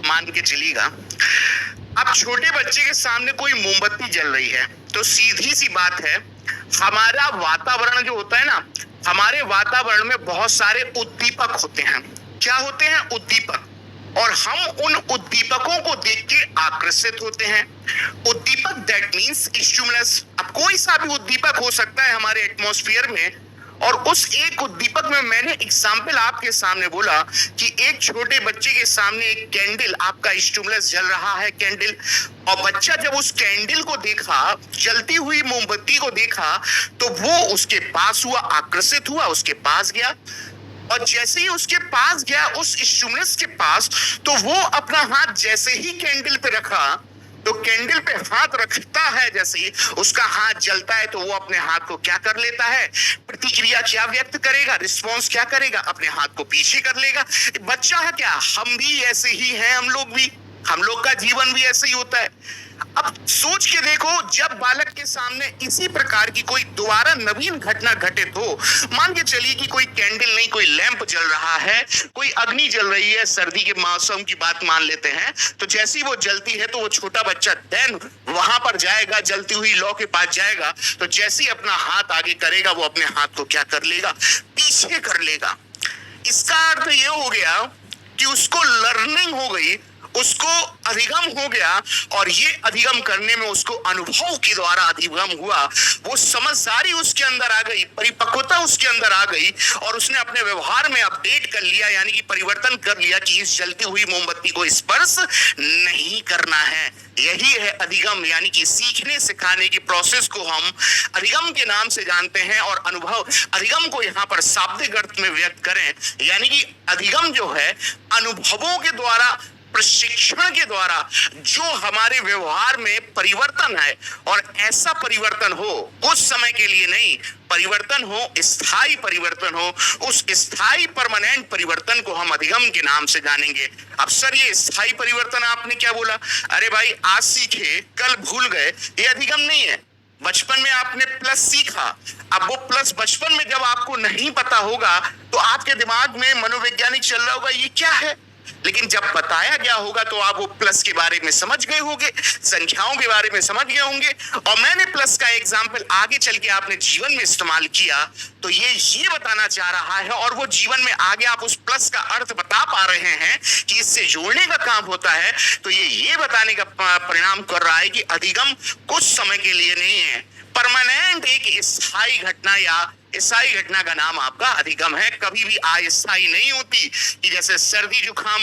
मान के चलिएगा, अब छोटे बच्चे के सामने कोई मोमबत्ती जल रही है तो सीधी सी बात है, हमारा वातावरण जो होता है ना, हमारे वातावरण में बहुत सारे उद्दीपक होते हैं। क्या होते हैं? उद्दीपक। और हम उन उद्दीपकों को देख के आकर्षित होते हैं। उद्दीपक दैट मीन्स स्टिमुलस। अब कोई सा भी उद्दीपक हो सकता है हमारे एटमॉस्फेयर में, और उस एक उद्दीपक में मैंने एग्जाम्पल आपके सामने बोला कि एक छोटे बच्चे के सामने एक कैंडल, आपका स्टिमुलस जल रहा है कैंडल, और बच्चा जब उस कैंडल को देखा, जलती हुई मोमबत्ती को देखा, तो वो उसके पास हुआ, आकर्षित हुआ, उसके पास गया। और जैसे ही उसके पास गया, उस स्टिमुलस के पास, तो वो अपना हाथ जैसे ही कैंडल पे रखा, तो कैंडल पे हाथ रखता है, जैसे ही उसका हाथ जलता है, तो वो अपने हाथ को क्या कर लेता है? प्रतिक्रिया क्या व्यक्त करेगा? रिस्पॉन्स क्या करेगा? अपने हाथ को पीछे कर लेगा। बच्चा है क्या? हम भी ऐसे ही हैं, हम लोग भी, हम लोग का जीवन भी ऐसे ही होता है। अब सोच के देखो, जब बालक के सामने इसी प्रकार की कोई दोबारा नवीन घटना घटित हो, मान के चलिए कि कोई कैंडल नहीं, कोई लैंप जल रहा है, कोई अग्नि जल रही है, सर्दी के मौसम की बात मान लेते हैं, तो जैसी वो जलती है तो वो छोटा बच्चा देन वहां पर जाएगा, जलती हुई लौ के पास जाएगा, तो जैसे ही अपना हाथ आगे करेगा, वो अपने हाथ को क्या कर लेगा? पीछे कर लेगा। इसका अर्थ ये हो गया कि उसको लर्निंग हो गई, उसको अधिगम हो गया, और ये अधिगम करने में उसको अनुभव के द्वारा अधिगम हुआ। वो समझदारी उसके अंदर आ गई, परिपक्वता उसके अंदर आ गई, और उसने अपने व्यवहार में अपडेट कर लिया, यानी कि परिवर्तन कर लिया कि इस जलती हुई मोमबत्ती को स्पर्श नहीं करना है। यही है अधिगम, यानी कि सीखने सिखाने की प्रोसेस को हम अधिगम के नाम से जानते हैं। और अनुभव, अधिगम को यहाँ पर शाब्दिक अर्थ में व्यक्त करें, यानी कि अधिगम जो है अनुभवों के द्वारा, प्रशिक्षण के द्वारा जो हमारे व्यवहार में परिवर्तन है, और ऐसा परिवर्तन हो, कुछ समय के लिए नहीं, परिवर्तन हो, स्थायी परिवर्तन हो, उस स्थायी परमानेंट परिवर्तन को हम अधिगम के नाम से जानेंगे। अब सर, ये स्थायी परिवर्तन आपने क्या बोला? अरे भाई, आज सीखे कल भूल गए, ये अधिगम नहीं है। बचपन में आपने प्लस सीखा, अब वो प्लस बचपन में जब आपको नहीं पता होगा, तो आपके दिमाग में मनोवैज्ञानिक चल रहा होगा, ये क्या है, लेकिन जब बताया गया होगा तो आप वो प्लस के बारे में समझ गए होंगे, संख्याओं के बारे में समझ गए होंगे, और मैंने प्लस का एग्जाम्पल आगे चल के आपने जीवन में इस्तेमाल किया, तो ये बताना चाह रहा है, और वो जीवन में आगे आप उस प्लस का अर्थ बता पा रहे हैं कि इससे जोड़ने का काम होता है, तो ये बताने का परिणाम कर रहा है कि अधिगम कुछ समय के लिए नहीं है, परमानेंट एक स्थायी घटना, या स्थायी घटना का नाम आपका अधिगम है। कभी भी अस्थायी नहीं होती, कि जैसे सर्दी जुकाम